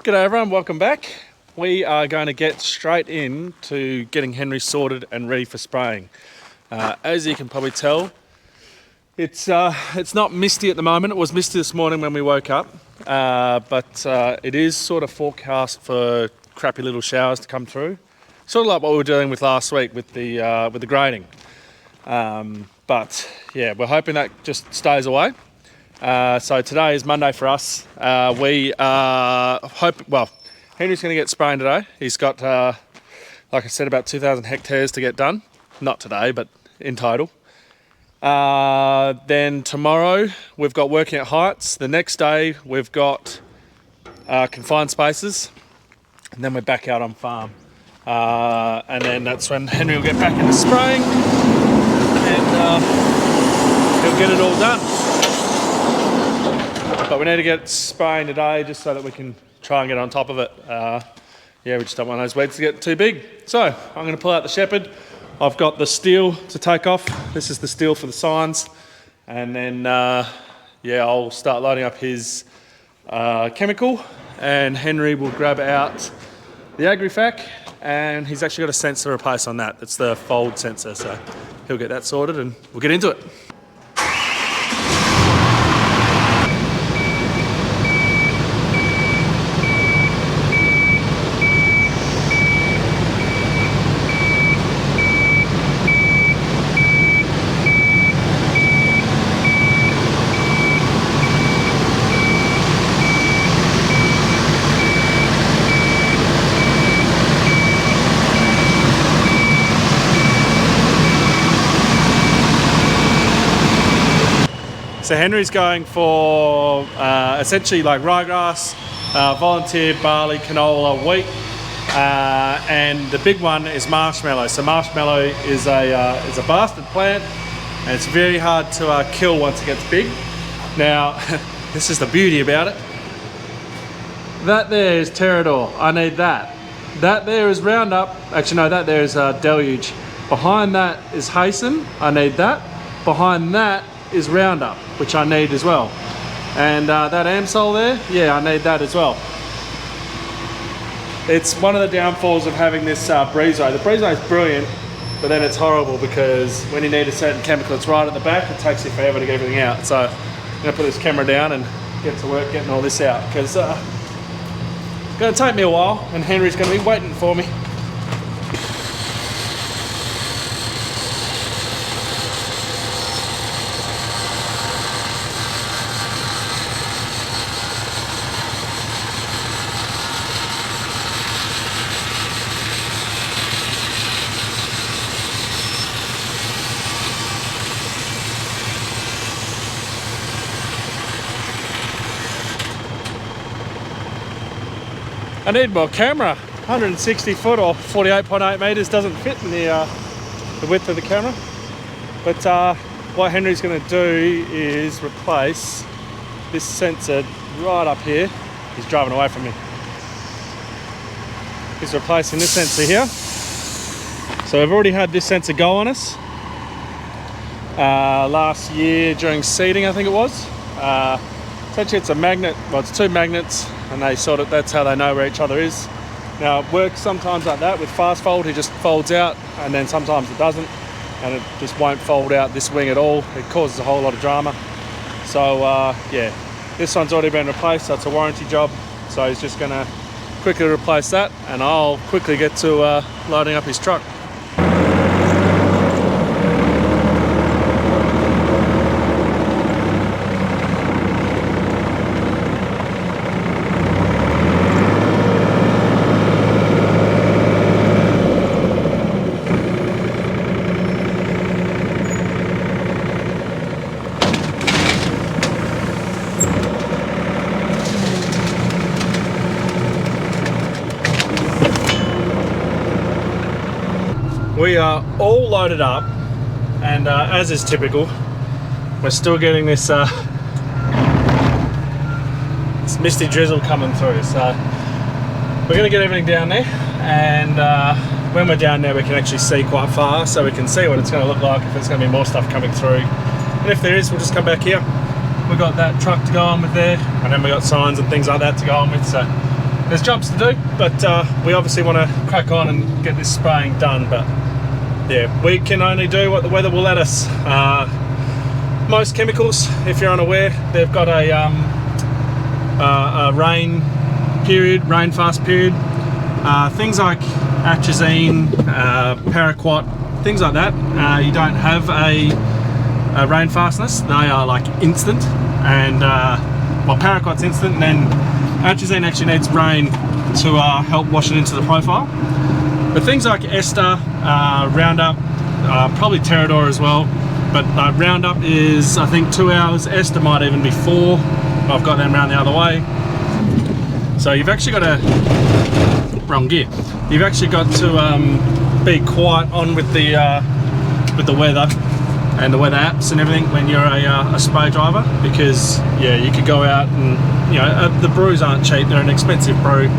G'day everyone, welcome back. We are going to get straight into getting Henry sorted and ready for spraying. As you can probably tell, it's not misty at the moment. It was misty this morning when we woke up, but it is sort of forecast for crappy little showers to come through. Sort of like what we were dealing with last week with the grading. But yeah, we're hoping that just stays away. So today is Monday for us. We Henry's going to get spraying today. He's got, like I said, about 2,000 hectares to get done. Not today, but in total. Then tomorrow we've got working at heights. The next day we've got confined spaces, and then we're back out on farm. And then that's when Henry will get back into spraying, and he'll get it all done. But we need to get spraying today just so that we can try and get on top of it. Yeah, we just don't want those weeds to get too big. So I'm going to pull out the Shepherd. I've got the steel to take off. This is the steel for the signs. And then, yeah, I'll start loading up his chemical, and Henry will grab out the Agrifac, and he's actually got a sensor to replace on that. It's the fold sensor, so he'll get that sorted and we'll get into it. So Henry's going for essentially like ryegrass, volunteer, barley, canola, wheat, and the big one is marshmallow. So marshmallow is a bastard plant, and it's very hard to kill once it gets big. Now, this is the beauty about it. That there is Terrador. I need that. That there is Roundup. Actually, no, that there is Deluge. Behind that is Hasten. I need that. Behind that is Roundup, which I need as well. And that Amsol there, yeah, I need that as well. It's one of the downfalls of having this Breezo. The Breezo is brilliant, but then it's horrible because when you need a certain chemical, it's right at the back. It takes you forever to get everything out. So I'm gonna put this camera down and get to work getting all this out, because it's gonna take me a while, and Henry's gonna be waiting for me. I need more camera. 160 foot or 48.8 meters doesn't fit in the width of the camera. But what Henry's going to do is replace this sensor right up here. He's driving away from me. He's replacing this sensor here. So we've already had this sensor go on us last year during seeding, I think it was. Essentially it's a magnet, well, it's two magnets, and they sort of, that's how they know where each other is. Now it works sometimes like that with fast fold. He just folds out, and then sometimes it doesn't, and it just won't fold out this wing at all. It causes a whole lot of drama. So yeah, this one's already been replaced, so it's a warranty job. So he's just gonna quickly replace that, and I'll quickly get to loading up his truck. We are all loaded up, and as is typical, we're still getting this this misty drizzle coming through. So we're going to get everything down there, and when we're down there we can actually see quite far, so we can see what it's going to look like, if there's going to be more stuff coming through. And if there is, we'll just come back here. We've got that truck to go on with there, and then we've got signs and things like that to go on with, so there's jobs to do, but we obviously want to crack on and get this spraying done. But yeah, we can only do what the weather will let us. Most chemicals, if you're unaware, they've got a rain period, rain fast period. Things like atrazine, paraquat, things like that, you don't have a rain fastness. They are like instant, and well, paraquat's instant, and then atrazine actually needs rain to help wash it into the profile. But things like ester, Roundup, probably Terrador as well, but Roundup is I think 2 hours, ester might even be 4. I've got them around the other way. So you've actually got to, wrong gear, you've actually got to be quite on with the weather and the weather apps and everything when you're a spray driver, because yeah, you could go out and, you know, the brews aren't cheap, they're an expensive brew.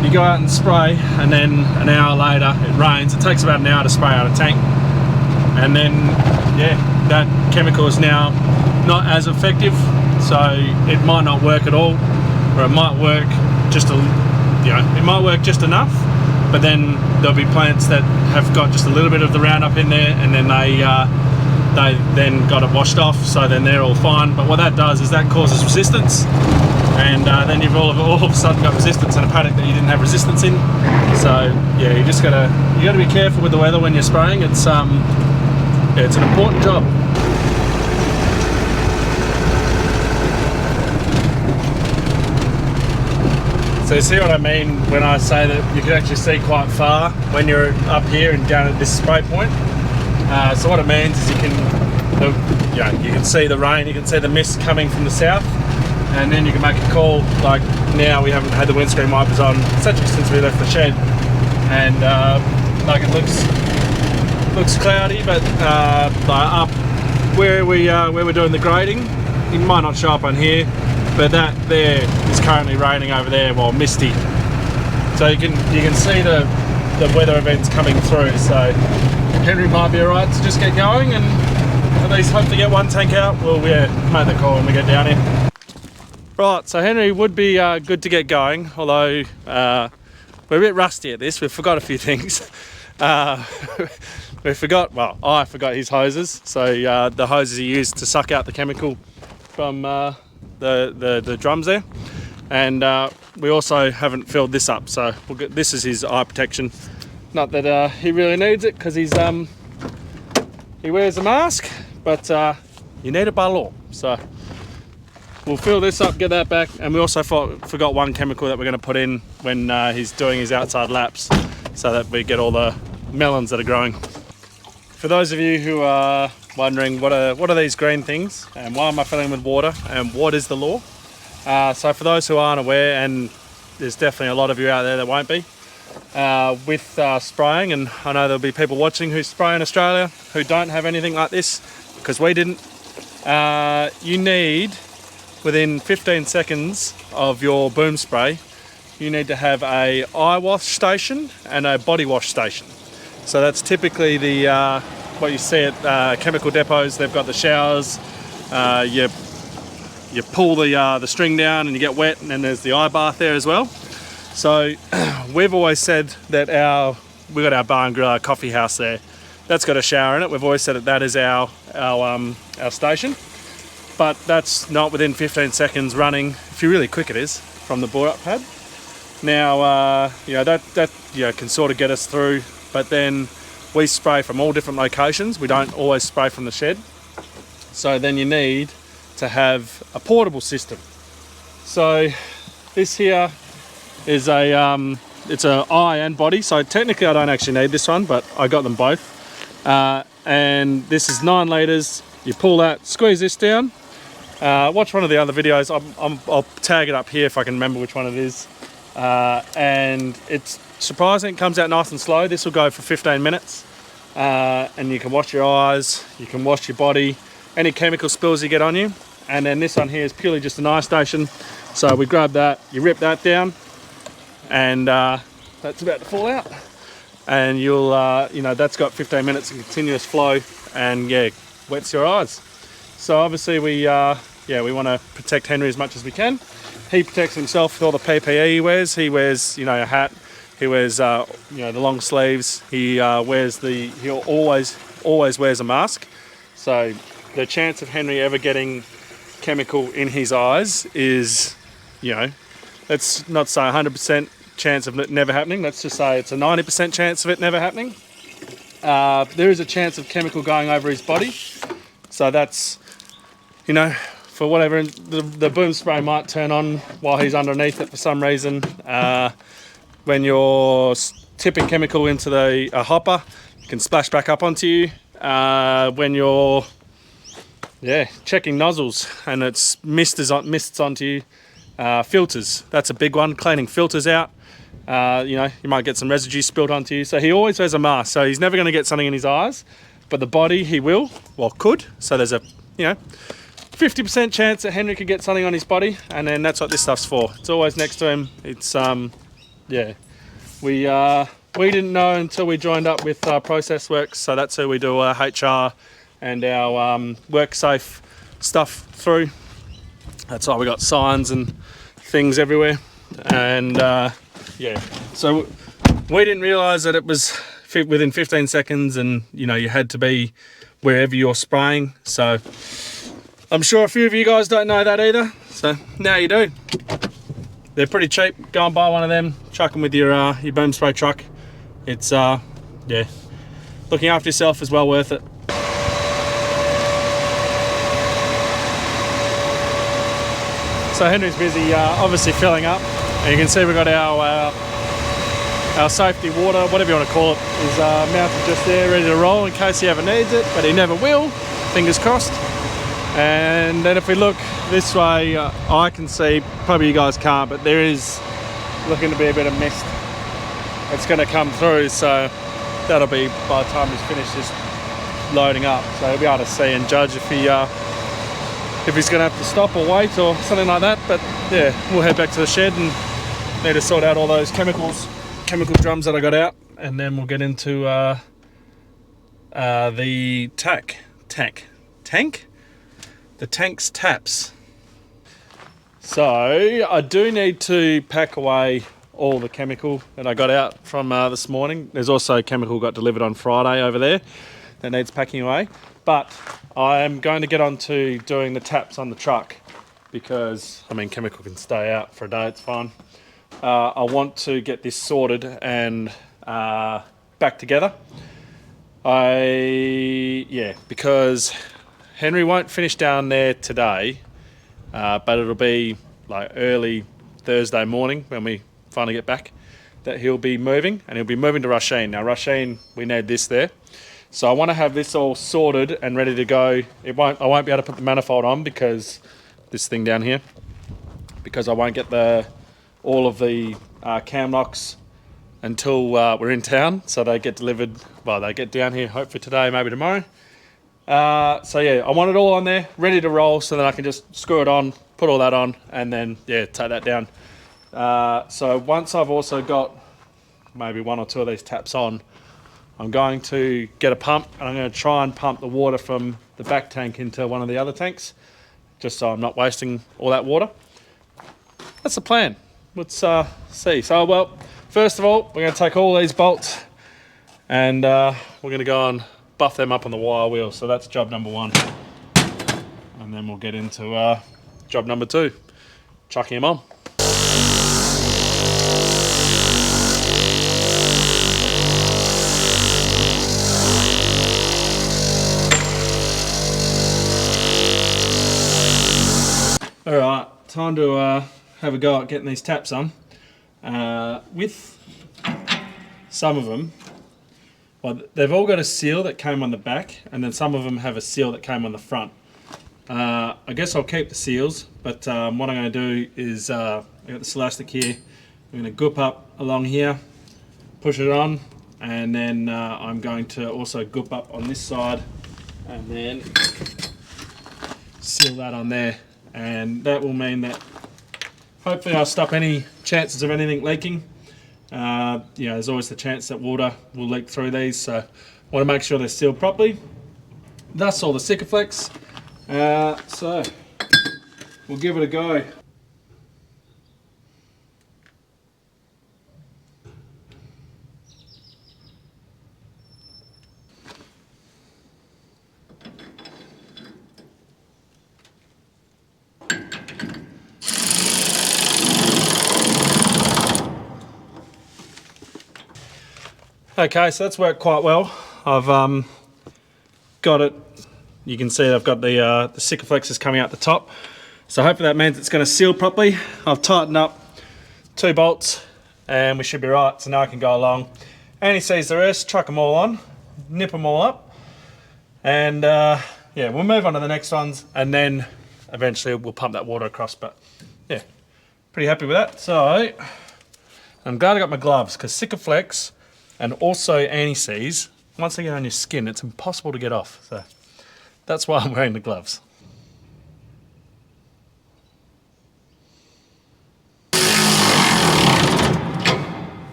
You go out and spray, and then an hour later it rains. It takes about an hour to spray out a tank, and then yeah, that chemical is now not as effective, so it might not work at all, or it might work just it might work just enough, but then there'll be plants that have got just a little bit of the Roundup in there, and then they then got it washed off, so then they're all fine. But what that does is that causes resistance, and then you've all of a sudden got resistance in a paddock that you didn't have resistance in. So yeah, you gotta be careful with the weather when you're spraying. It's yeah, it's an important job. So you see what I mean when I say that you can actually see quite far when you're up here and down at this spray point. So what it means is you can see the rain, you can see the mist coming from the south, and then you can make a call. Like now, we haven't had the windscreen wipers on essentially since we left the shed, and like it looks cloudy, but up where we're doing the grading, it might not show up on here, but that there is currently raining over there, well, misty. So you can see the weather events coming through. So Henry might be alright to just get going and at least hope to get one tank out. Well, yeah, make the call when we get down here. Right, so Henry would be good to get going, although we're a bit rusty at this. We've forgot a few things. I forgot his hoses. So the hoses he used to suck out the chemical from the drums there, and we also haven't filled this up. So this is his eye protection. Not that he really needs it, because he wears a mask, but you need it by law. So we'll fill this up, get that back, and we also forgot one chemical that we're going to put in when he's doing his outside laps, so that we get all the melons that are growing. For those of you who are wondering what are these green things and why am I filling them with water and what is the law, so for those who aren't aware, and there's definitely a lot of you out there that won't be, with spraying, and I know there'll be people watching who spray in Australia who don't have anything like this, because we didn't. You need, within 15 seconds of your boom spray, you need to have a eye wash station and a body wash station. So that's typically the what you see at chemical depots. They've got the showers. You pull the string down and you get wet, and then there's the eye bath there as well. So we've always said that we've got our bar and grill, our coffee house there. That's got a shower in it. We've always said that is our station, but that's not within 15 seconds running. If you're really quick, it is from the bore up pad. Now that can sort of get us through, but then we spray from all different locations. We don't always spray from the shed. So then you need to have a portable system. So this here is it's an eye and body. So technically I don't actually need this one, but I got them both. And this is 9 litres. You pull that, squeeze this down. Watch one of the other videos. I'll tag it up here if I can remember which one it is. And it's surprising, it comes out nice and slow. This will go for 15 minutes. And you can wash your eyes, you can wash your body, any chemical spills you get on you. And then this one here is purely just an eye station. So we grab that, you rip that down, and that's about to fall out. And you'll, that's got 15 minutes of continuous flow, and yeah, wets your eyes. So obviously we want to protect Henry as much as we can. he protects himself with all the PPE he wears. He wears, you know, a hat. He wears, you know, the long sleeves. He always wears a mask. So the chance of Henry ever getting chemical in his eyes is, you know, let's not say 100% chance of it never happening. Let's just say it's a 90% chance of it never happening. There is a chance of chemical going over his body. So that's, you know, for whatever, the boom spray might turn on while he's underneath it for some reason. When you're tipping chemical into a hopper, it can splash back up onto you. When you're checking nozzles and it's mists onto you. Filters, that's a big one, cleaning filters out. You know, you might get some residue spilled onto you. So he always wears a mask, so he's never going to get something in his eyes, but the body he will, well, could. So there's a, you know, 50% chance that Henry could get something on his body, and then that's what this stuff's for. It's always next to him. It's yeah, we didn't know until we joined up with Process Works, so that's who we do our HR and our work safe stuff through. That's why we got signs and things everywhere, and yeah, so we didn't realise that it was within 15 seconds, and you know, you had to be wherever you're spraying. So I'm sure a few of you guys don't know that either, so now you do. They're pretty cheap. Go and buy one of them, chuck them with your boom spray truck. It's yeah, looking after yourself is well worth it. So Henry's busy obviously filling up, and you can see we've got our safety water, whatever you want to call it, is mounted just there, ready to roll in case he ever needs it, but he never will, fingers crossed. And then if we look this way, I can see, probably you guys can't, but there is looking to be a bit of mist that's going to come through, so that'll be by the time he's finished this loading up, so he'll be able to see and judge if he's going to have to stop or wait or something like that. But yeah, we'll head back to the shed and need to sort out all those chemical drums that I got out, and then we'll get into the the tank's taps. So I do need to pack away all the chemical that I got out from this morning. There's also chemical got delivered on Friday over there that needs packing away, but I'm going to get on to doing the taps on the truck because, I mean, chemical can stay out for a day, it's fine. I want to get this sorted and back together. Because Henry won't finish down there today, but it'll be like early Thursday morning when we finally get back that he'll be moving, and he'll be moving to Rasheen. Now Rasheen, we need this there. So I want to have this all sorted and ready to go. I won't be able to put the manifold on because this thing down here, because I won't get all of the cam locks until we're in town. So they get delivered, well, they get down here hopefully today, maybe tomorrow. So yeah, I want it all on there, ready to roll, so that I can just screw it on, put all that on, and then yeah, take that down. So once I've also got maybe one or two of these taps on, I'm going to get a pump, and I'm going to try and pump the water from the back tank into one of the other tanks, just so I'm not wasting all that water. That's the plan. Let's see. So, well, first of all, we're going to take all these bolts and we're going to go and buff them up on the wire wheel. So that's job number one. And then we'll get into job number two, chucking them on. Alright, time to have a go at getting these taps on. With some of them, well, they've all got a seal that came on the back, and then some of them have a seal that came on the front. I guess I'll keep the seals, but what I'm going to do is, I've got this elastic here, I'm going to goop up along here, push it on, and then I'm going to also goop up on this side, and then seal that on there. And that will mean that hopefully I'll stop any chances of anything leaking. There's always the chance that water will leak through these, so I want to make sure they're sealed properly. Thus all the Sikaflex. So we'll give it a go. Okay, so that's worked quite well. I've got it. You can see I've got the Sikaflexes coming out the top. So hopefully that means it's going to seal properly. I've tightened up 2 bolts and we should be right. So now I can go along. And he sees the rest, chuck them all on, nip them all up. And yeah, we'll move on to the next ones and then eventually we'll pump that water across. But yeah, pretty happy with that. So I'm glad I got my gloves because Sikaflex and also anti-seize, once they get on your skin, it's impossible to get off. So that's why I'm wearing the gloves.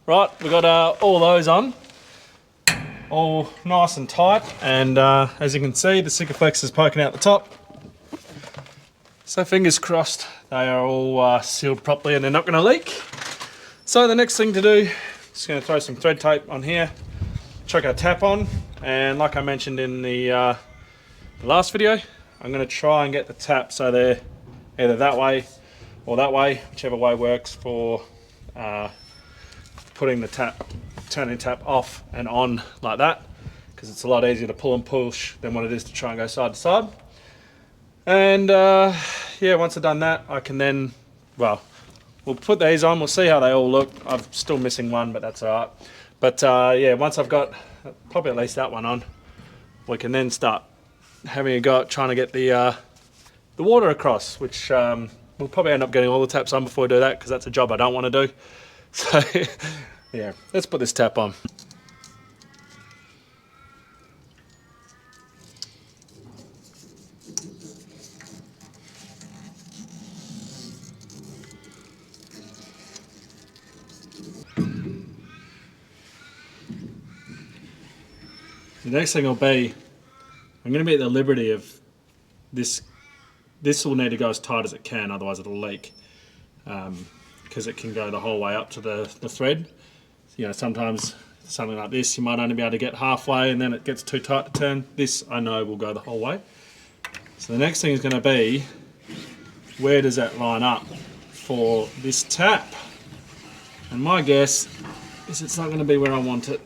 Right, we've got all those on, all nice and tight, and as you can see, the Sikaflex is poking out the top. So fingers crossed they are all sealed properly and they're not going to leak. So the next thing to do, just going to throw some thread tape on here, chuck our tap on, and like I mentioned in the last video, I'm going to try and get the tap so they're either that way or that way, whichever way works for putting the tap, turning the tap off and on like that, because it's a lot easier to pull and push than what it is to try and go side to side. And yeah, once I've done that, I can then, well, we'll put these on, we'll see how they all look. I'm still missing one, but that's alright. But yeah, once I've got probably at least that one on, we can then start having a go at trying to get the water across, which we'll probably end up getting all the taps on before we do that, because that's a job I don't want to do. So yeah, let's put this tap on. The next thing will be, I'm going to be at the liberty of this will need to go as tight as it can, otherwise it'll leak, because it can go the whole way up to the thread. You know, sometimes something like this you might only be able to get halfway and then it gets too tight to turn. This I know will go the whole way. So the next thing is going to be, where does that line up for this tap? And my guess is it's not going to be where I want it.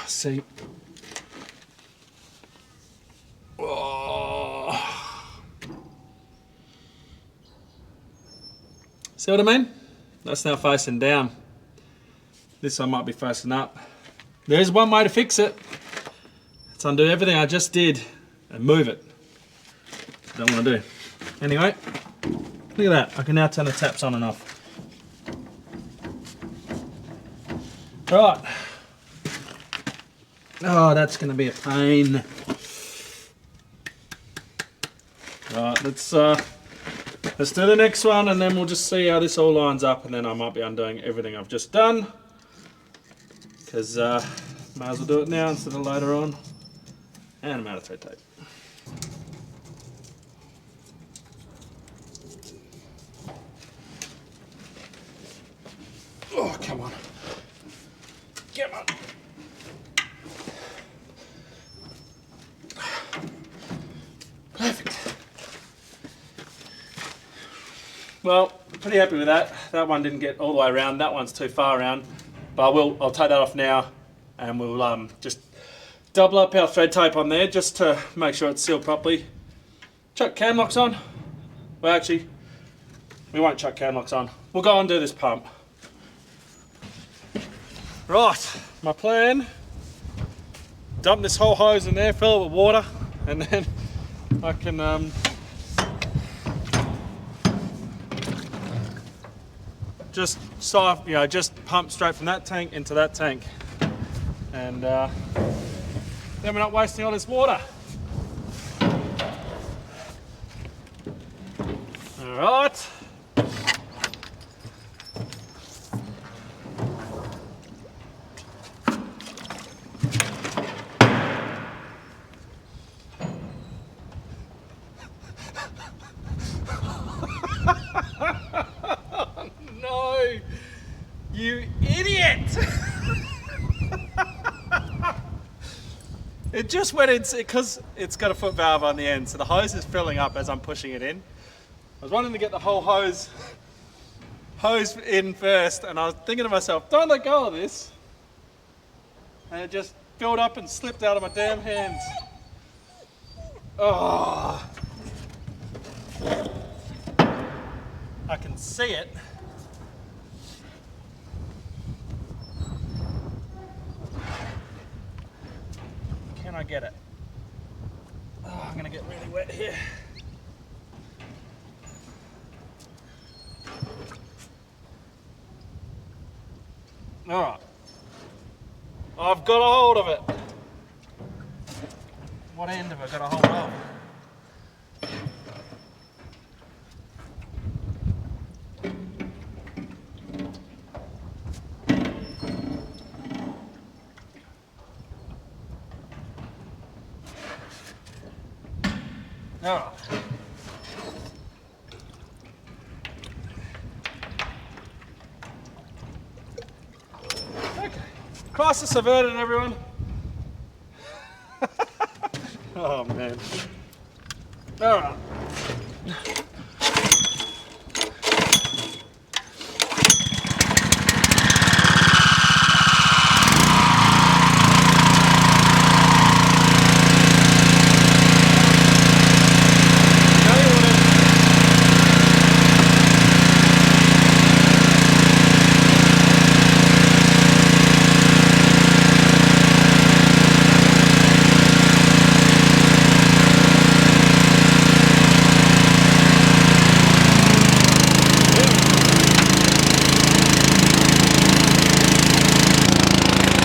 See, oh. See what I mean? That's now facing down. This one might be facing up. There's one way to fix it. Let's undo everything I just did and move it. Don't want to do. Anyway, look at that. I can now turn the taps on and off. Right. Oh, that's going to be a pain. Right, let's do the next one and then we'll just see how this all lines up, and then I might be undoing everything I've just done, because might as well do it now instead of later on. And I'm out of thread tape. Oh, come on. Come on. Perfect. Well, pretty happy with that. That one didn't get all the way around. That one's too far around. But I'll take that off now, and we'll just double up our thread tape on there just to make sure it's sealed properly. Chuck cam locks on. Well, actually, we won't chuck cam locks on. We'll go and do this pump. Right, my plan, dump this whole hose in there, fill it with water, and then I can just pump straight from that tank into that tank, and then we're not wasting all this water. All right. No, you idiot! It just went in, because it's got a foot valve on the end, so the hose is filling up as I'm pushing it in. I was wanting to get the whole hose in first, and I was thinking to myself, don't let go of this. And it just filled up and slipped out of my damn hands. Oh. I can see it. Can I get it? Oh, I'm gonna get really wet here. All right. I've got a hold of it. What end have I got a hold of? All right. Okay. Crisis averted, everyone. Oh man. All right.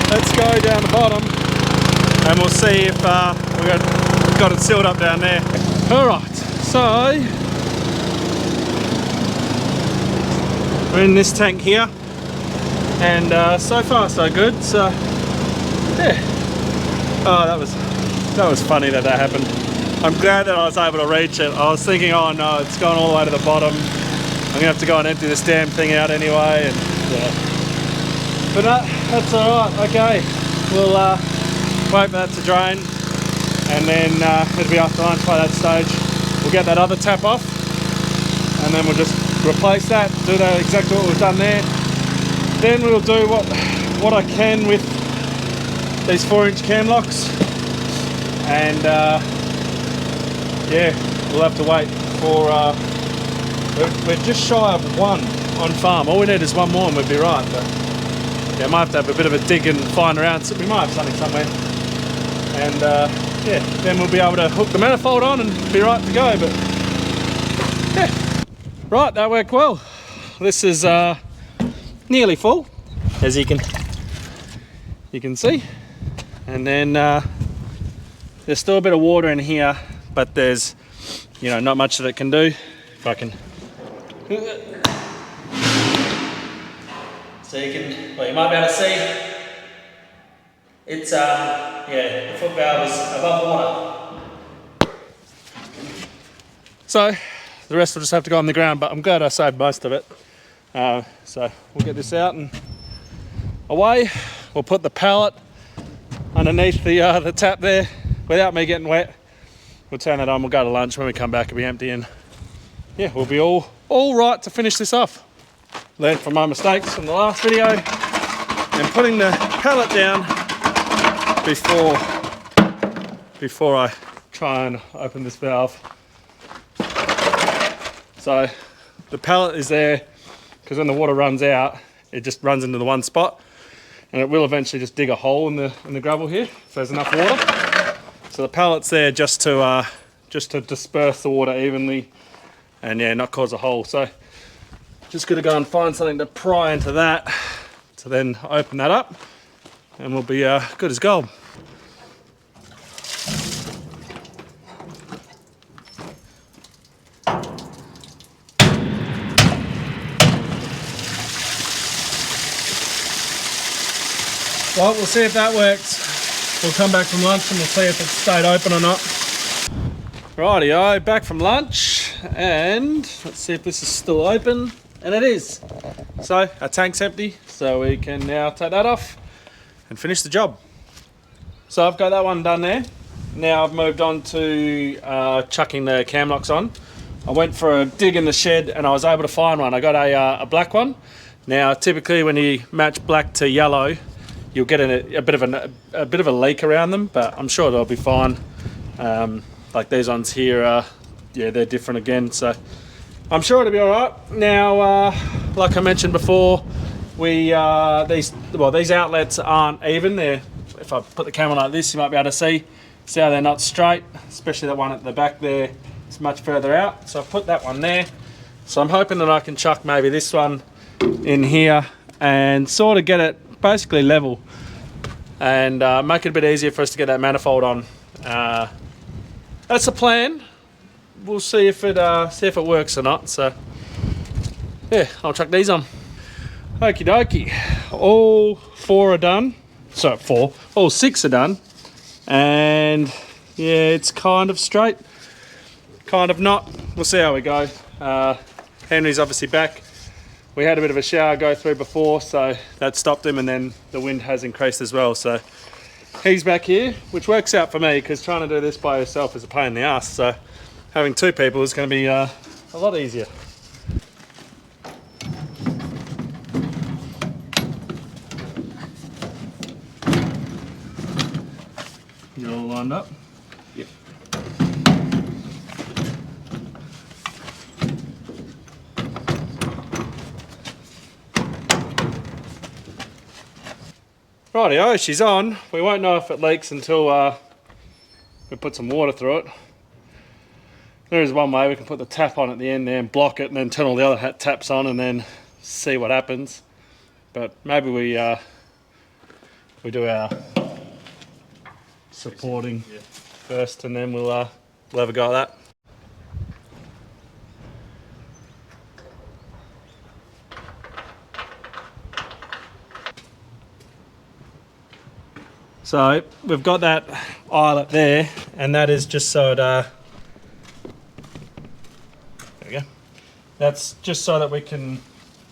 Let's go down the bottom and we'll see if we've got it sealed up down there. Alright, so we're in this tank here, and so far so good. So yeah. Oh, that was funny that happened. I'm glad that I was able to reach it. I was thinking, oh no, it's gone all the way to the bottom. I'm gonna have to go and empty this damn thing out anyway, and yeah. But that's alright, okay. We'll wait for that to drain, and then it'll be after lunch by that stage. We'll get that other tap off, and then we'll just replace that, do that exactly what we've done there. Then we'll do what I can with these 4-inch cam locks, and yeah, we'll have to wait for, we're just shy of one on farm. All we need is one more and we'd be right. But yeah, I might have to have a bit of a dig and find around, so we might have something somewhere. And yeah, then we'll be able to hook the manifold on and be right to go. But yeah, right, that worked well. This is nearly full, as you can see. And then there's still a bit of water in here, but there's, you know, not much that it can do. If I can. So you can, well, you might be able to see, it's, yeah, the foot valve is above water. So the rest will just have to go on the ground, but I'm glad I saved most of it. So we'll get this out and away. We'll put the pallet underneath the tap there without me getting wet. We'll turn it on, we'll go to lunch. When we come back, it'll be empty, and yeah, we'll be all right to finish this off. Learned from my mistakes from the last video, and putting the pallet down before I try and open this valve. So the pallet is there because when the water runs out, it just runs into the one spot, and it will eventually just dig a hole in the gravel here if there's enough water. So the pallet's there just to disperse the water evenly, and yeah, not cause a hole. So just got to go and find something to pry into that to then open that up, and we'll be good as gold. Well, we'll see if that works. We'll come back from lunch and we'll see if it stayed open or not. Rightio, back from lunch, and let's see if this is still open. And it is. So our tank's empty, so we can now take that off and finish the job. So I've got that one done there. Now I've moved on to chucking the cam locks on. I went for a dig in the shed and I was able to find one. I got a black one. Now typically when you match black to yellow, you'll get a bit of a leak around them, but I'm sure they'll be fine. Like these ones here, yeah, they're different again, so I'm sure it'll be all right. Now, like I mentioned before, these outlets aren't even. If I put the camera like this, you might be able to see how they're not straight, especially that one at the back there. It's much further out, so I've put that one there. So I'm hoping that I can chuck maybe this one in here and sort of get it basically level and make it a bit easier for us to get that manifold on. That's the plan. We'll see if it works or not. So yeah, I'll chuck these on. Okie dokie. All 4 are done. So 4. All 6 are done. And yeah, it's kind of straight, kind of not. We'll see how we go. Henry's obviously back. We had a bit of a shower go through before, so that stopped him, and then the wind has increased as well. So he's back here, which works out for me because trying to do this by yourself is a pain in the ass. So having 2 people is going to be a lot easier. You all lined up? Yep. Rightio, she's on. We won't know if it leaks until we put some water through it. There is one way we can put the tap on at the end there and block it and then turn all the other taps on and then see what happens. But maybe we do our supporting first and then we'll have a go at that. So we've got that eyelet there, and that is just so it, there we go. That's just so that we can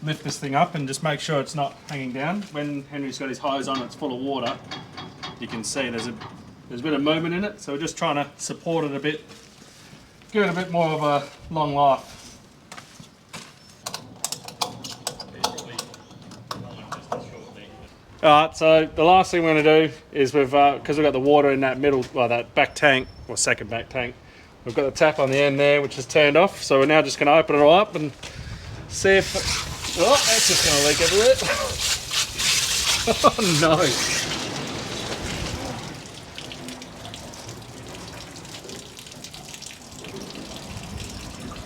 lift this thing up and just make sure it's not hanging down. When Henry's got his hose on, it's full of water. You can see there's a bit of movement in it, so we're just trying to support it a bit, give it a bit more of a long life. Alright, so the last thing we're going to do is because we've got the water in that middle, well, that back tank, or second back tank, we've got the tap on the end there which is turned off, so we're now just going to open it all up and see if, oh, that's just going to leak everywhere. Oh no.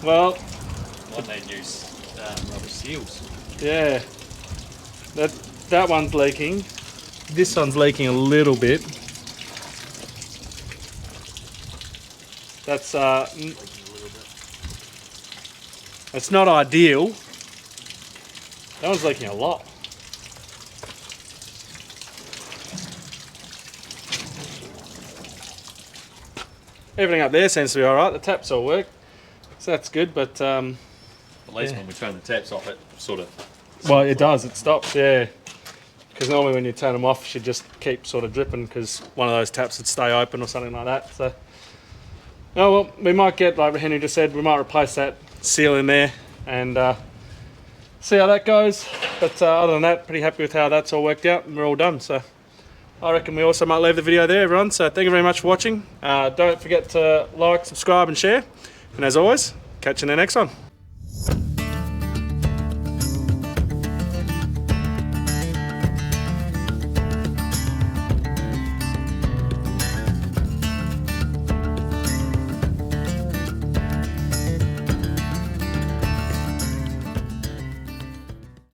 Well, they use rubber seals. Yeah, that one's leaking. This one's leaking a little bit. That's it's not ideal. That one's leaking a lot. Everything up there seems to be all right. The taps all work, so that's good. But at least when we turn the taps off, it sort of. Well, it does. It stops. Yeah. Because normally when you turn them off, you should just keep sort of dripping because one of those taps would stay open or something like that. So, oh well, we might get, like Henry just said, we might replace that seal in there and see how that goes. But other than that, pretty happy with how that's all worked out and we're all done. So I reckon we also might leave the video there, everyone. So thank you very much for watching. Don't forget to like, subscribe and share. And as always, catch you in the next one.